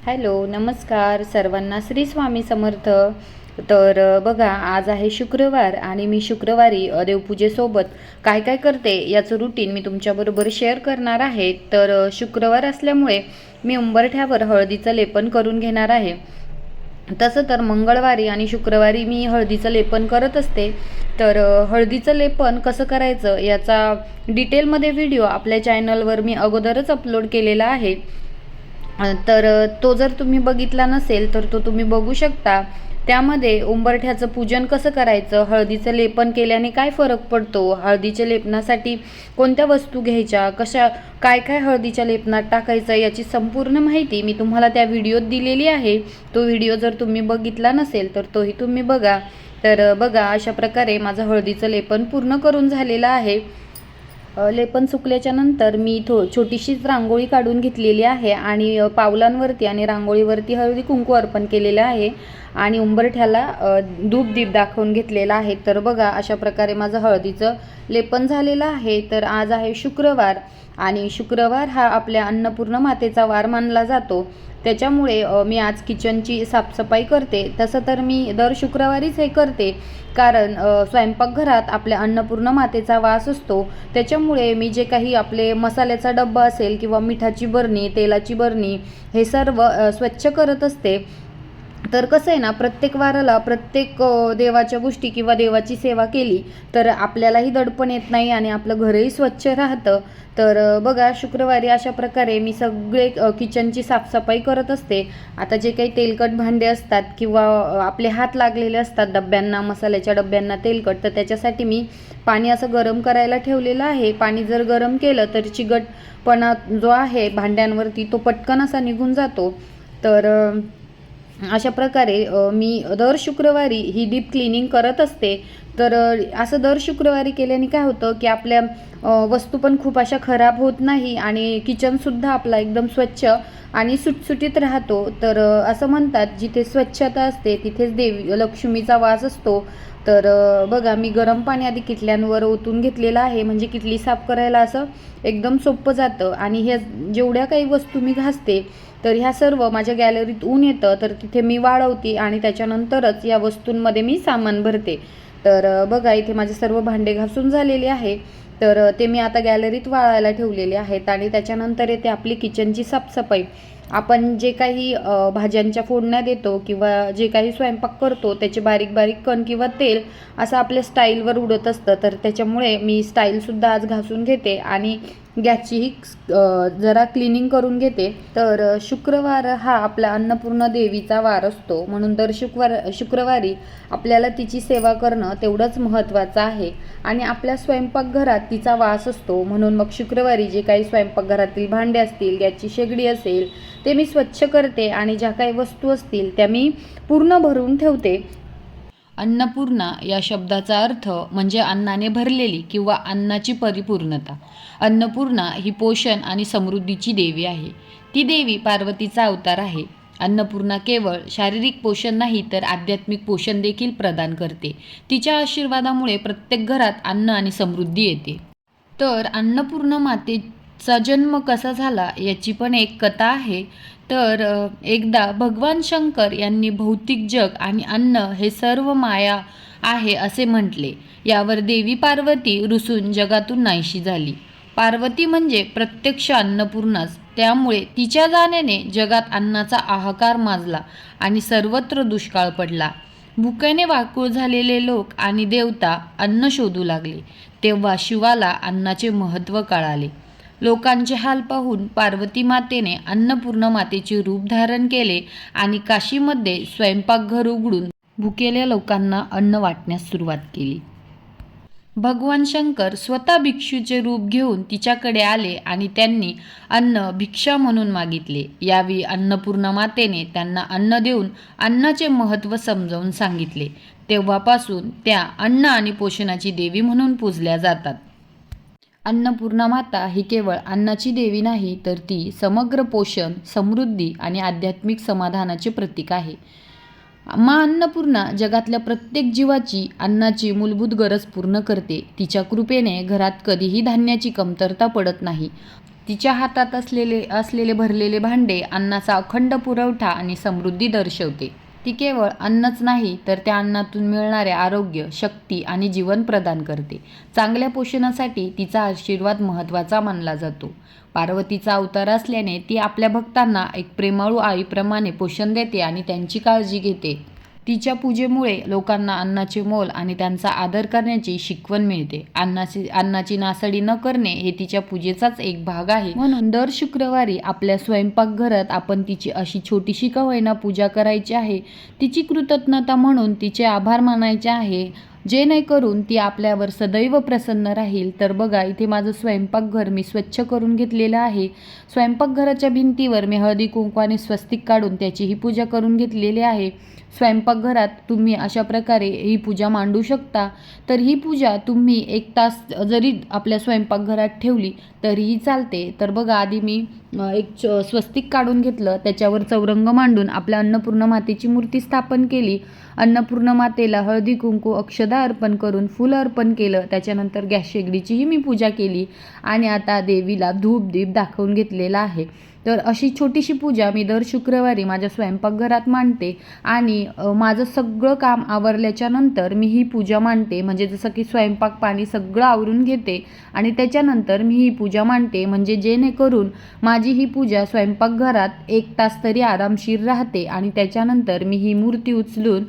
Hello, नमस्कार सर्वांना. श्री स्वामी समर्थ. तर बघा, आज आहे शुक्रवार आणि मी शुक्रवारी देवपूजेसोबत काय काय करते याचं रुटीन मी तुमच्याबरोबर शेअर करणार आहे. तर शुक्रवार असल्यामुळे मी उंबरठ्यावर हळदीचं लेपन करून घेणार आहे. तसं तर मंगळवारी आणि शुक्रवारी मी हळदीचं लेपन करत असते. तर हळदीचं लेपन कसं करायचं याचा डिटेलमध्ये व्हिडिओ आपल्या चॅनलवर मी अगोदरच अपलोड केलेला आहे. तर तो जर तुम्ही बघितला नसेल तर तो तुम्ही बघू शकता. त्यामध्ये उंबरठ्याचं पूजन कसं करायचं, हळदीचं लेपन केल्याने काय फरक पडतो, हळदीच्या लेपनासाठी कोणत्या वस्तू घ्यायच्या, कशा काय काय हळदीच्या लेपनात टाकायचं याची संपूर्ण माहिती मी तुम्हाला त्या व्हिडिओत दिलेली आहे. तो व्हिडिओ जर तुम्ही बघितला नसेल तर तोही तुम्ही बघा. तर बघा, अशा प्रकारे माझं हळदीचं लेपन पूर्ण करून झालेलं आहे. लेपन सुकल्याच्या नंतर मी छोटीशीच रांगोळी काढून घेतलेली आहे आणि पावलांवरती आणि रांगोळीवरती हळदी कुंकू अर्पण केलेलं आहे आणि उंबरठ्याला धूप दीप दाखवून घेतलेला आहे. तर बघा, अशा प्रकारे माझं हळदीचं लेपन झालेलं आहे. तर आज आहे शुक्रवार आणि शुक्रवार हा आपल्या अन्नपूर्ण मातेचा वार मानला जातो. त्याच्यामुळे मी आज किचनची साफसफाई करते. तसं तर मी दर शुक्रवारीच हे करते, कारण स्वयंपाकघरात आपल्या अन्नपूर्ण मातेचा वास असतो. त्याच्यामुळे मी जे काही आपले मसाल्याचा डब्बा असेल किंवा मिठाची बरणी, तेलाची बरणी, हे सर्व स्वच्छ करत असते. तर कसं आहे ना, प्रत्येक वाराला प्रत्येक देवाच्या गोष्टी किंवा देवाची सेवा केली तर आपल्यालाही दडपण येत नाही आणि आपलं घरही स्वच्छ राहतं. तर बघा, शुक्रवारी अशा प्रकारे मी सगळे किचनची साफसफाई करत असते. आता जे काही तेलकट भांडे असतात किंवा आपले हात लागलेले असतात डब्यांना, मसाल्याच्या डब्यांना तेलकट, तर त्याच्यासाठी मी पाणी असं गरम करायला ठेवलेलं आहे. पाणी जर गरम केलं तर चिकटपणा जो आहे भांड्यांवरती तो पटकन असा निघून जातो. तर अशा प्रकारे मी दर शुक्रवारी ही डीप क्लिनिंग करत असते. तर असं दर शुक्रवारी केल्याने काय होतं की आपल्या वस्तू पण खूप अशा खराब होत नाही आणि किचनसुद्धा आपला एकदम स्वच्छ आणि सुटसुटीत राहतो. तर असं म्हणतात, जिथे स्वच्छता असते तिथेच देवी लक्ष्मीचा वास असतो. तर बघा, मी गरम पाणी आधी किटल्यांवर ओतून घेतलेलं आहे, म्हणजे किटली साफ करायला असं एकदम सोपं जातं. आणि हे जेवढ्या काही वस्तू मी घासते तर ह्या सर्व माझ्या गॅलरीत ऊन येतं, तर तिथे मी वाळवते आणि त्याच्यानंतरच या वस्तूंमध्ये मी सामान भरते. तर बघा, इथे माझे सर्व भांडे घासून झालेले आहे. तर ते मी आता गॅलरीत वाळायला ठेवलेले आहेत आणि त्याच्यानंतर येते आपली किचनची साफसफाई. आपण जे काही भाज्यांच्या फोडण्या देतो किंवा जे काही स्वयंपाक करतो त्याचे बारीक बारीक कण किंवा तेल असं आपल्या स्टाईलवर उडत असतं. तर त्याच्यामुळे मी स्टाईलसुद्धा आज घासून घेते आणि गॅसचीही जरा क्लिनिंग करून घेते. तर शुक्रवार हा आपला अन्नपूर्ण देवीचा वार असतो, म्हणून दर शुक्रवारी आपल्याला तिची सेवा करणं तेवढंच महत्त्वाचं आहे आणि आपल्या स्वयंपाकघरात तिचा वास असतो. म्हणून मग शुक्रवारी जे काही स्वयंपाकघरातील भांडे असतील, गॅसची शेगडी असेल, ते मी स्वच्छ करते आणि ज्या काही वस्तू असतील त्या मी पूर्ण भरून ठेवते. अन्नपूर्णा या शब्दाचा अर्थ म्हणजे अन्नाने भरलेली किंवा अन्नाची परिपूर्णता. अन्नपूर्णा ही पोषण आणि समृद्धीची देवी आहे. ती देवी पार्वतीचा अवतार आहे. अन्नपूर्णा केवळ शारीरिक पोषण नाही तर आध्यात्मिक पोषण देखील प्रदान करते. तिच्या आशीर्वादामुळे प्रत्येक घरात अन्न आणि समृद्धी येते. तर अन्नपूर्णा मातेचा जन्म कसा झाला याची पण एक कथा आहे. तर एकदा भगवान शंकर यांनी भौतिक जग आणि अन्न हे सर्व माया आहे असे म्हटले. यावर देवी पार्वती रुसून जगातून नाहीशी झाली. पार्वती म्हणजे प्रत्यक्ष अन्नपूर्णाच. त्यामुळे तिच्या जाण्याने जगात अन्नाचा हाहाकार माजला आणि सर्वत्र दुष्काळ पडला. भुकेने व्याकुळ झालेले लोक आणि देवता अन्न शोधू लागले. तेव्हा शिवाला अन्नाचे महत्त्व कळाले. लोकांचे हाल पाहून पार्वती मातेने अन्नपूर्णा मातेचे रूप धारण केले आणि काशीमध्ये स्वयंपाकघर उघडून भुकेल्या लोकांना अन्न वाटण्यास सुरुवात केली. भगवान शंकर स्वतः भिक्षूचे रूप घेऊन तिच्याकडे आले आणि त्यांनी अन्न भिक्षा म्हणून मागितले. यावेळी अन्नपूर्णा मातेने त्यांना अन्न देऊन अन्नाचे महत्त्व समजावून सांगितले. तेव्हापासून त्या अन्न आणि पोषणाची देवी म्हणून पूजल्या जातात. अन्नपूर्णा माता ही केवळ अन्नाची देवी नाही तर ती समग्र पोषण, समृद्धी आणि आध्यात्मिक समाधानाचे प्रतीक आहे. माँ अन्नपूर्णा जगातल्या प्रत्येक जीवाची अन्नाची मूलभूत गरज पूर्ण करते. तिच्या कृपेने घरात कधीही धान्याची कमतरता पडत नाही. तिच्या हातात असलेले भरलेले भांडे अन्नाचा अखंड पुरवठा आणि समृद्धी दर्शवते. ती केवळ अन्नच नाही तर त्या अन्नातून मिळणारे आरोग्य, शक्ती आणि जीवन प्रदान करते. चांगल्या पोषणासाठी तिचा आशीर्वाद महत्त्वाचा मानला जातो. पार्वतीचा अवतार असल्याने ती आपल्या भक्तांना एक प्रेमळू आईप्रमाणे पोषण देते आणि त्यांची काळजी घेते. तिच्या पूजेमुळे लोकांना अन्नाचे मोल आणि त्यांचा आदर करण्याची शिकवण मिळते. अन्नाची नासाडी न करणे हे तिच्या पूजेचाच एक भाग आहे. म्हणून दर शुक्रवारी आपल्या स्वयंपाकघरात आपण तिची अशी छोटीशी का होईना पूजा करायची आहे. तिची कृतज्ञता म्हणून तिचे आभार मानायचे आहे, जेणेकरून ती आपल्यावर सदैव प्रसन्न राहील. तर बघा, इथे माझं स्वयंपाकघर मी स्वच्छ करून घेतलेलं आहे. स्वयंपाकघराच्या भिंतीवर मी हळदी कुंकवाने स्वस्तिक काढून त्याची ही पूजा करून घेतलेली आहे. स्वयंपाकघरात तुम्ही अशा प्रकारे ही पूजा मांडू शकता. तर ही पूजा तुम्ही 1 तास जरी आपल्या स्वयंपाकघरात ठेवली तरीही चालते. तर बघा, आधी मी एक स्वस्तिक काढून घेतलं, त्याच्यावर चौरंग मांडून आपल्या अन्नपूर्णा मातेची मूर्ती स्थापन केली. अन्नपूर्णा मातेला हळदी कुंकू अक्षदा अर्पण करून फुलं अर्पण केलं. त्याच्यानंतर गॅस शेगडीचीही मी पूजा केली आणि आता देवीला धूप दीप दाखवून घेतलेला आहे. तर अशी छोटीशी पूजा मी दर शुक्रवारी माझ्या स्वयंपाकघरात मांडते आणि माझं सगळं काम आवरल्याच्या नंतर मी ही पूजा मांडते. म्हणजे जसं की स्वयंपाक पाणी सगळं आवरून घेते आणि त्याच्यानंतर मी ही पूजा मांडते. म्हणजे जेणेकरून माझी ही पूजा स्वयंपाकघरात 1 तास तरी आरामशीर राहते आणि त्याच्यानंतर मी ही मूर्ती उचलून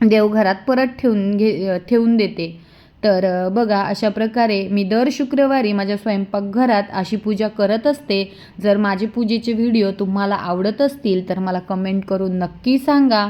देवघरात परत ठेवून देते. तर बघा, अशा प्रकारे मी दर शुक्रवारी माझ्या स्वयंपाकघरात अशी पूजा करत असते. जर माझे पूजेचे व्हिडिओ तुम्हाला आवडत असतील तर मला कमेंट करून नक्की सांगा.